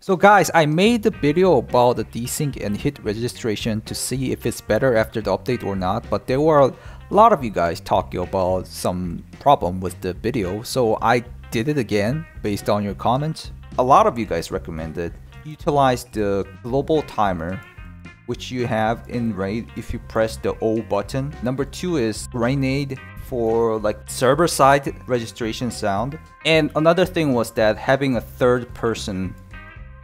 So guys, I made the video about the desync and hit registration to see if it's better after the update or not, but there were a lot of you guys talking about some problem with the video, so I did it again based on your comments. A lot of you guys recommended utilize the global timer, which you have in RAID if you press the O button. Number 2 is grenade for like server side registration sound. And another thing was that having a third person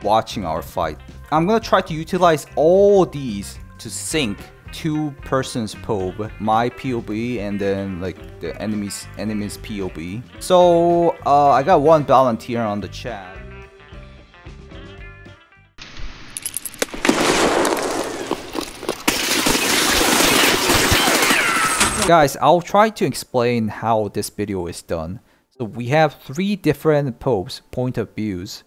watching our fight. I'm gonna try to utilize all these to sync two persons POV, my POV and then like the enemy's POV. So I got one volunteer on the chat. Guys, I'll try to explain how this video is done. So we have 3 different POVs, point of views.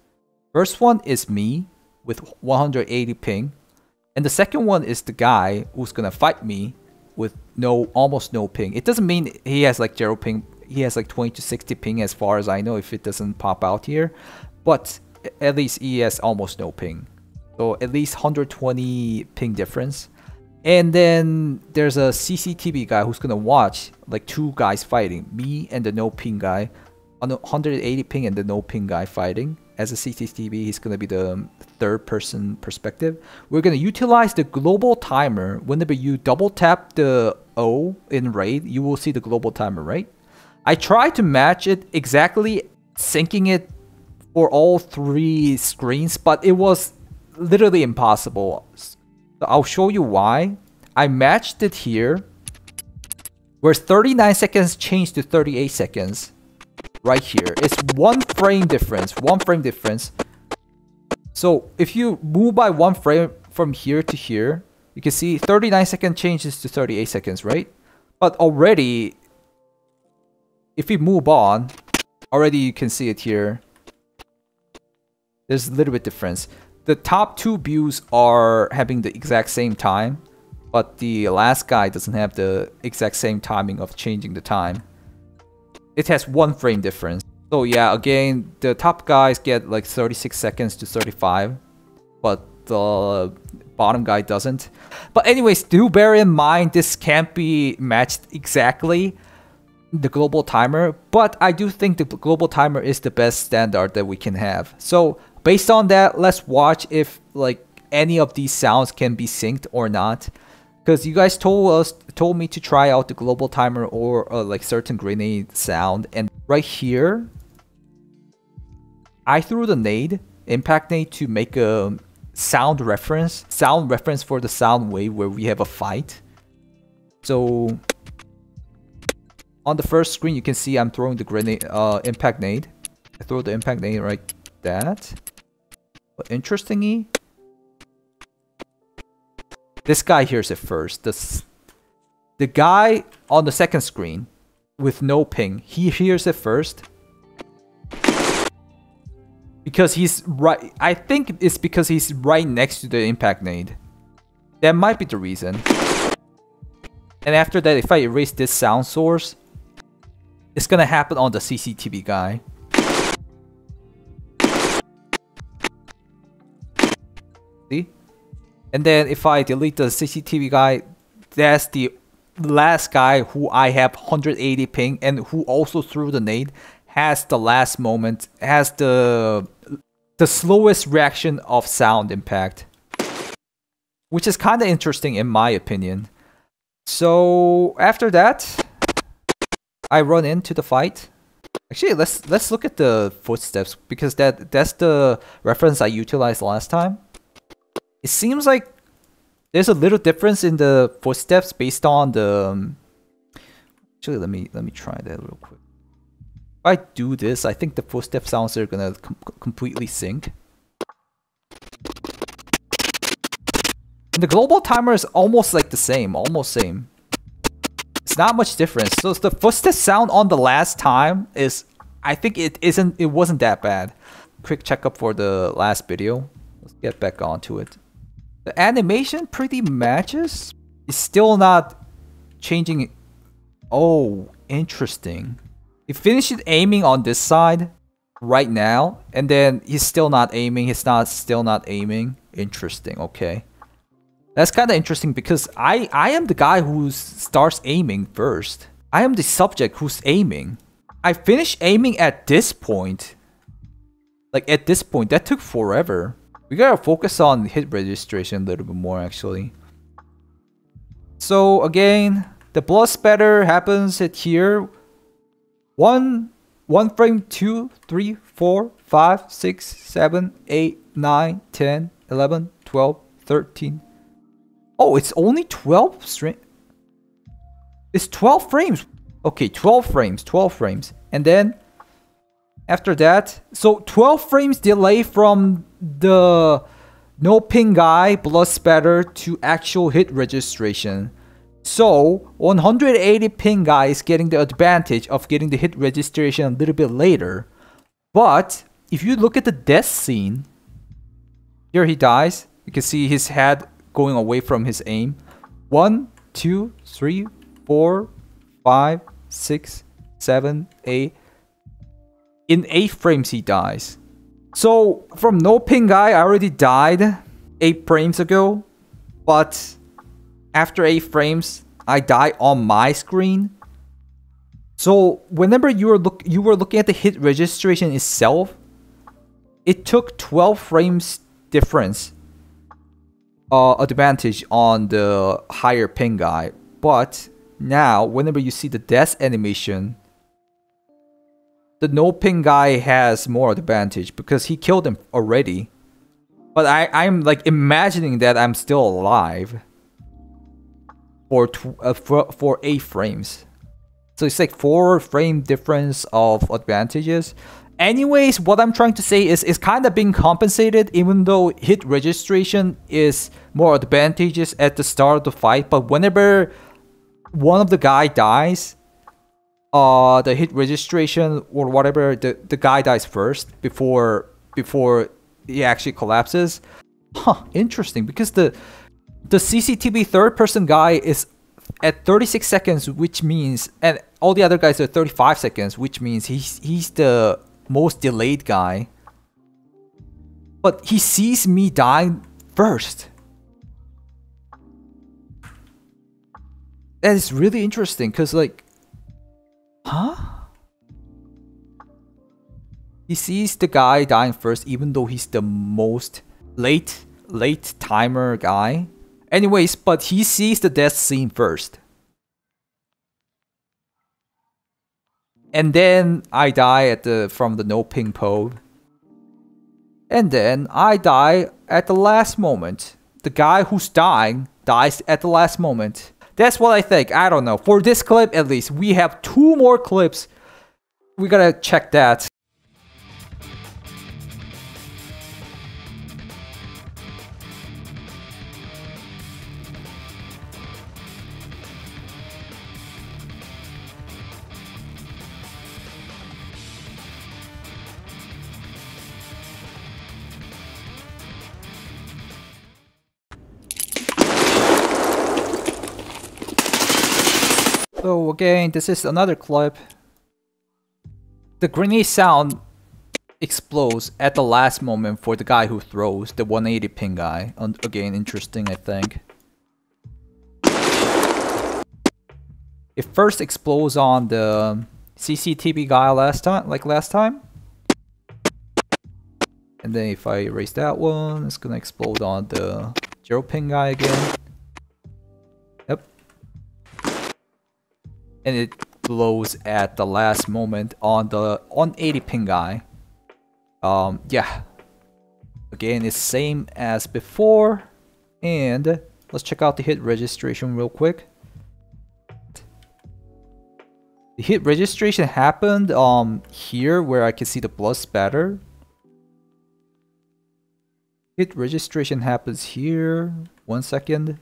First one is me with 180 ping, and the second one is the guy who's gonna fight me with almost no ping. It doesn't mean he has like 0 ping, he has like 20 to 60 ping as far as I know if it doesn't pop out here, but at least he has almost no ping. So at least 120 ping difference. And then there's a CCTV guy who's gonna watch like 2 guys fighting, me and the no ping guy, on 180 ping and the no ping guy fighting. As a CCTV, he's gonna be the third person perspective. We're gonna utilize the global timer. Whenever you double tap the O in RAID, you will see the global timer, right? I tried to match it exactly, syncing it for all 3 screens, but it was literally impossible. So I'll show you why. I matched it here, where 39 seconds changed to 38 seconds. Right here, it's 1 frame difference, 1 frame difference. So if you move by 1 frame from here to here, you can see 39 second changes to 38 seconds, right? But already, if we move on, already you can see it here. There's a little bit difference. The top 2 views are having the exact same time, but the last guy doesn't have the exact same timing of changing the time. It has 1 frame difference. So yeah, again, the top guys get like 36 seconds to 35, but the bottom guy doesn't. But anyways, do bear in mind this can't be matched exactly, the global timer, but I do think the global timer is the best standard that we can have. So based on that, let's watch if like any of these sounds can be synced or not. Because you guys told me to try out the global timer or like certain grenade sound, and right here, I threw the nade, impact nade, to make a sound reference for the sound wave where we have a fight. So on the first screen, you can see I'm throwing the grenade, impact nade. I throw the impact nade like that. But interestingly, this guy hears it first. The guy on the second screen with no ping, he hears it first. Because he's right. I think it's because he's right next to the impact nade. That might be the reason. And after that, if I erase this sound source, it's gonna happen on the CCTV guy. See? And then if I delete the CCTV guy, that's the last guy who I have 180 ping and who also threw the nade, has the last moment, has the slowest reaction of sound impact. Which is kind of interesting in my opinion. So after that, I run into the fight. Actually, let's look at the footsteps, because that's the reference I utilized last time. It seems like there's a little difference in the footsteps based on the... Actually, let me try that real quick. If I do this, I think the footstep sounds are gonna completely sync. And the global timer is almost like the same, almost same. It's not much difference. So the footstep sound on the last time is... I think it wasn't that bad. Quick checkup for the last video. Let's get back onto it. The animation pretty matches. It's still not changing. Oh, interesting. It finished aiming on this side. right now, and then he's still not aiming. He's still not aiming. Interesting. Okay, that's kind of interesting because I am the guy who starts aiming first. I am the subject who's aiming. I finished aiming at this point. Like at this point, that took forever. We gotta focus on hit registration a little bit more actually. So again, the blood spatter happens at here. One frame, 2, 3, 4, 5, 6, 7, 8, 9, 10, 11, 12, 13. Oh, it's only 12 string. It's 12 frames. Okay, 12 frames, 12 frames. And then after that, so 12 frames delay from the no ping guy blood spatter to actual hit registration. So 180 ping guy is getting the advantage of getting the hit registration a little bit later. But if you look at the death scene, here he dies. You can see his head going away from his aim. 1, 2, 3, 4, 5, 6, 7, 8. In 8 frames he dies. So from no ping guy, I already died 8 frames ago. But after 8 frames, I die on my screen. So whenever you were looking at the hit registration itself, it took 12 frames difference advantage on the higher ping guy. But now, whenever you see the death animation, the no ping guy has more advantage because he killed him already. But I'm like imagining that I'm still alive for 8 frames. So it's like 4 frame difference of advantages. Anyways, what I'm trying to say is it's kind of being compensated, even though hit registration is more advantageous at the start of the fight. But whenever one of the guy dies, the hit registration or whatever, the guy dies first before he actually collapses. Huh, interesting, because the CCTV third person guy is at 36 seconds, which means, and all the other guys are 35 seconds, which means he's the most delayed guy. But he sees me dying first. That is really interesting, because like, huh? He sees the guy dying first, even though he's the most late timer guy. Anyways, but he sees the death scene first. And then I die from the no ping POV. And then I die at the last moment. The guy who's dying dies at the last moment. That's what I think. I don't know. For this clip, at least, we have 2 more clips. We gotta check that. So again, this is another clip. The grenade sound explodes at the last moment for the guy who throws, the 180 ping guy. Again, interesting, I think. It first explodes on the CCTV guy last time. And then if I erase that one, it's gonna explode on the 0 ping guy again. Yep. And it blows at the last moment on the 180 ping guy. Yeah. Again, it's same as before. And let's check out the hit registration real quick. The hit registration happened here where I can see the blood spatter. Hit registration happens here. 1 second.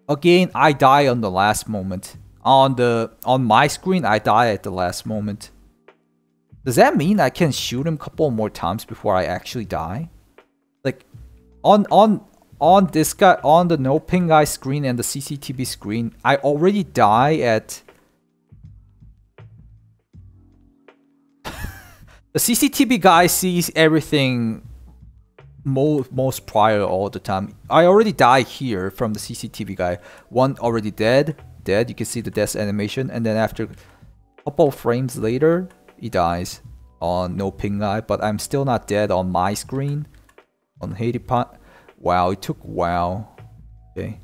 Again, I die on the last moment. On my screen, I die at the last moment. Does that mean I can shoot him a couple more times before I actually die? Like, on this guy, on the no ping guy screen and the CCTV screen, I already die at The CCTV guy sees everything most prior all the time. I already died here from the CCTV guy. One already dead. You can see the death animation, and then after a couple of frames later, he dies on no ping guy. But I'm still not dead on my screen. On Haiti pot. Wow, it took a while. Okay.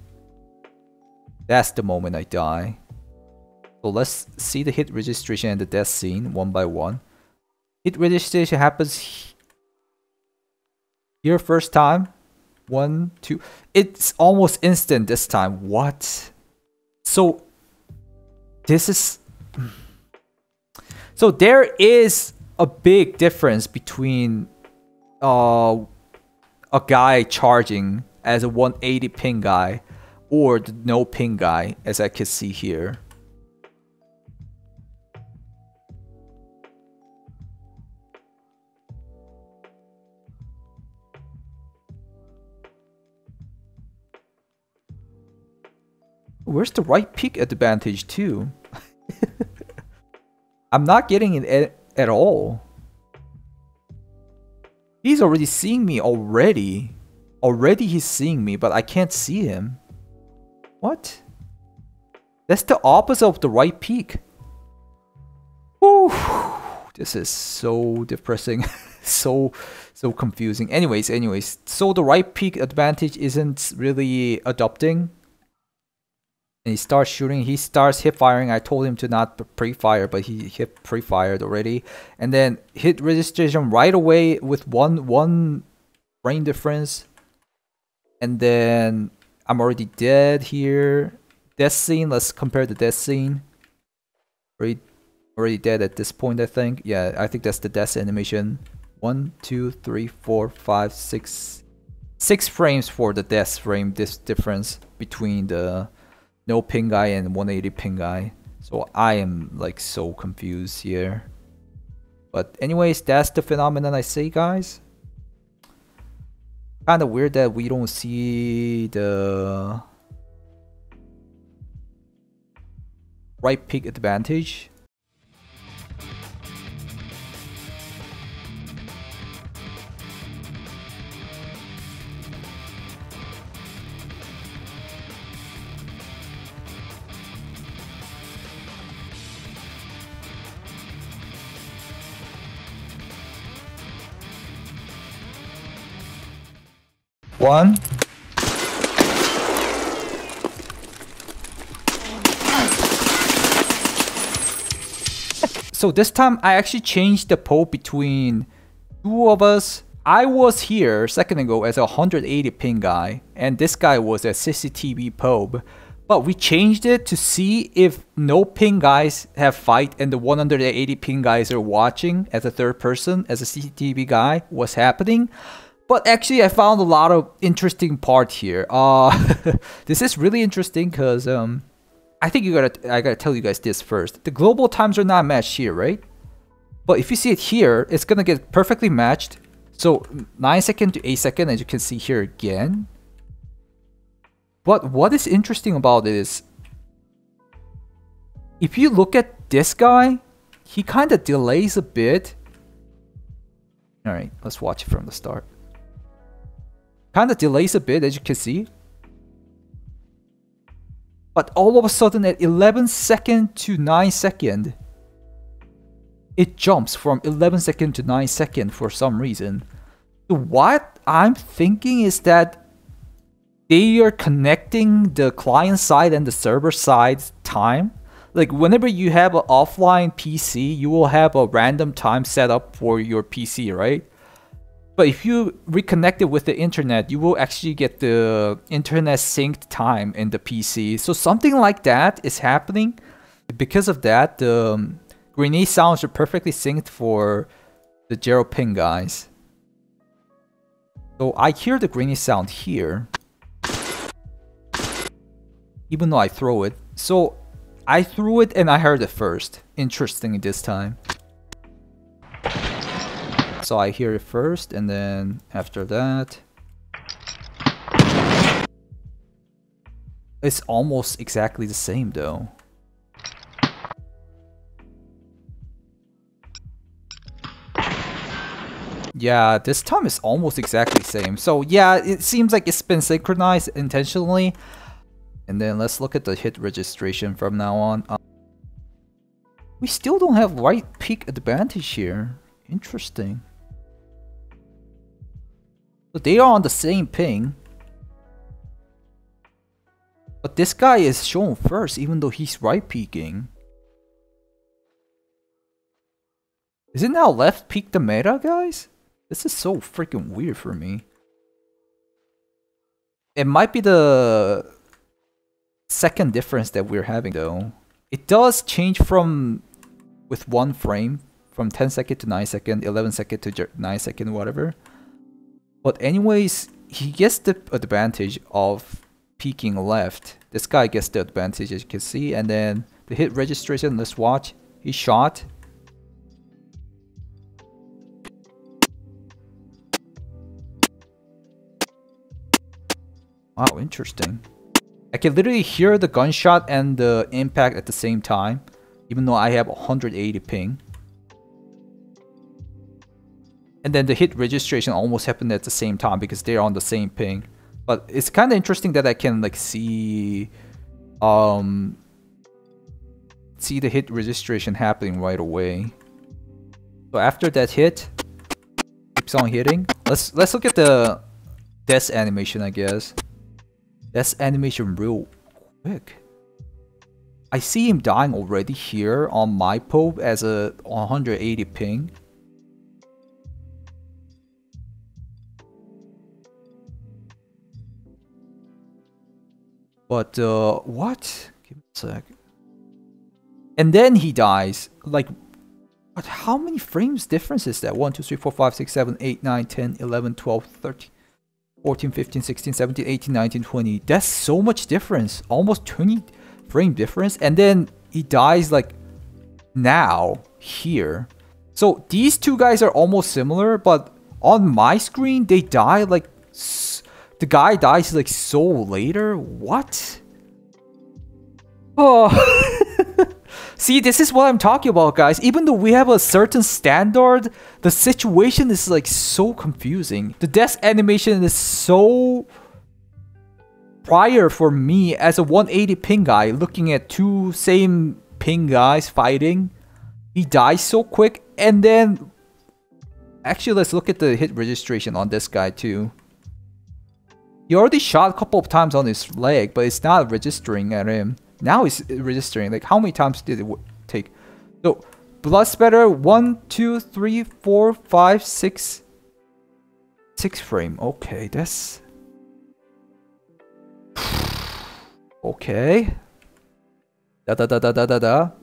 That's the moment I die. So let's see the hit registration and the death scene one by one. Hit registration happens here first time. 1, 2. It's almost instant this time. What? So this is... So there is a big difference between a guy charging as a 180 ping guy or the no ping guy, as I can see here. Where's the right peak advantage too? I'm not getting it at all. He's already seeing me already. Already he's seeing me, but I can't see him. What? That's the opposite of the right peak. Whew. This is so depressing. so confusing. Anyways. So the right peak advantage isn't really adopting. And he starts shooting, he starts hip firing. I told him to not pre-fire, but he hit pre-fired already. And then hit registration right away with one frame difference. And then I'm already dead here. Death scene, let's compare the death scene. Already dead at this point, I think. Yeah, I think that's the death animation. 1, 2, 3, 4, 5, 6. 6 frames for the death frame difference between the no ping guy and 180 ping guy. So I am like so confused here. But anyways, that's the phenomenon I say, guys. Kind of weird that we don't see the right peak advantage. One. So this time I actually changed the POV between two of us. I was here a second ago as a 180 ping guy, and this guy was a CCTV POV. But we changed it to see if no ping guys have fight and the 180 ping guys are watching as a third person, as a CCTV guy, what's happening. But actually, I found a lot of interesting part here. This is really interesting because I think I gotta tell you guys this first. The global times are not matched here, right? But if you see it here, it's gonna get perfectly matched. So 9 second to 8 second, as you can see here again. But what is interesting about it is, if you look at this guy, he kind of delays a bit. All right, let's watch it from the start. Kind of delays a bit, as you can see. But all of a sudden at 11 second to 9 second, it jumps from 11 second to 9 second for some reason. So what I'm thinking is that they are connecting the client side and the server side time. Like whenever you have an offline PC, you will have a random time set up for your PC, right? But if you reconnect it with the internet, you will actually get the internet synced time in the PC. So something like that is happening. Because of that, the grenade sounds are perfectly synced for the 0 ping guys. So I hear the grenade sound here, even though I throw it. So I threw it and I heard it first. Interesting this time. So I hear it first, and then after that, it's almost exactly the same though. Yeah, this time is almost exactly the same. So yeah, it seems like it's been synchronized intentionally. And then let's look at the hit registration from now on. We still don't have right peak advantage here. Interesting. So they are on the same ping. But this guy is shown first even though he's right peaking. Isn't now left peak the meta, guys? This is so freaking weird for me. It might be the second difference that we're having though. It does change from with 1 frame from 10 second to 9 second, 11 second to 9 second, whatever. But anyways, he gets the advantage of peeking left. This guy gets the advantage as you can see, and then the hit registration, let's watch. He shot. Wow, interesting. I can literally hear the gunshot and the impact at the same time, even though I have 180 ping. And then the hit registration almost happened at the same time because they're on the same ping. But it's kind of interesting that I can like see the hit registration happening right away. So after that hit, keeps on hitting. Let's look at the death animation, I guess. Death animation real quick. I see him dying already here on my POV as a 180 ping. But what? Give me a sec. And then he dies. Like, but how many frames difference is that? 1, 2, 3, 4, 5, 6, 7, 8, 9, 10, 11, 12, 13, 14, 15, 16, 17, 18, 19, 20. That's so much difference. Almost 20 frame difference. And then he dies like now, here. So these two guys are almost similar, but on my screen, they die like... The guy dies like so later? What? Oh... See, this is what I'm talking about, guys. Even though we have a certain standard, the situation is like so confusing. The death animation is so prior for me as a 180 ping guy looking at two same ping guys fighting. He dies so quick, and then actually let's look at the hit registration on this guy too. He already shot a couple of times on his leg, but it's not registering at him. Now it's registering. Like, how many times did it take? So, blood spatter 1, 2, 3, 4, 5, 6. 6 frame. Okay, that's... Okay.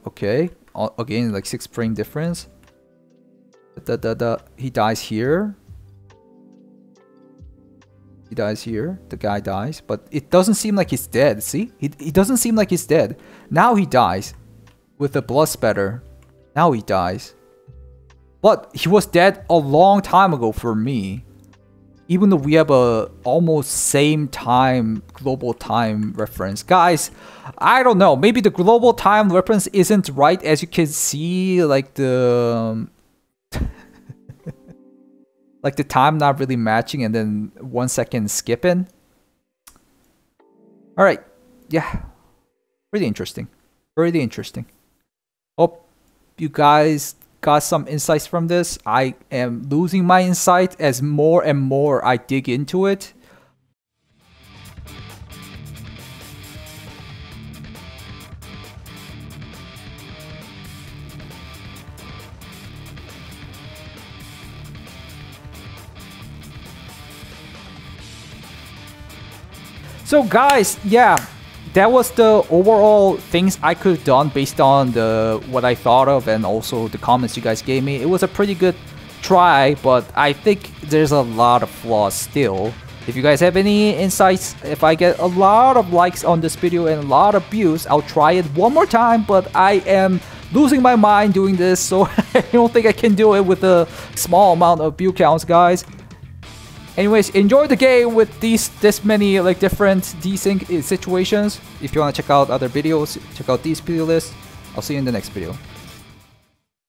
Okay. Again, like 6 frame difference. He dies here. He dies here. The guy dies. But it doesn't seem like he's dead. See? He doesn't seem like he's dead. Now he dies. With the blood spatter. Now he dies. But he was dead a long time ago for me. Even though we have a almost same time, global time reference. Guys, I don't know. Maybe the global time reference isn't right, as you can see. Like the... like the time not really matching and then 1 second skipping. Alright. Yeah. Pretty interesting. Pretty interesting. Hope you guys got some insights from this. I am losing my insight as more and more I dig into it. So guys, yeah, that was the overall things I could have done based on what I thought of and also the comments you guys gave me. It was a pretty good try, but I think there's a lot of flaws still. If you guys have any insights, if I get a lot of likes on this video and a lot of views, I'll try it one more time, but I am losing my mind doing this, so I don't think I can do it with a small amount of view counts, guys. Anyways, enjoy the game with this many like different desync situations. If you want to check out other videos, check out these video lists. I'll see you in the next video.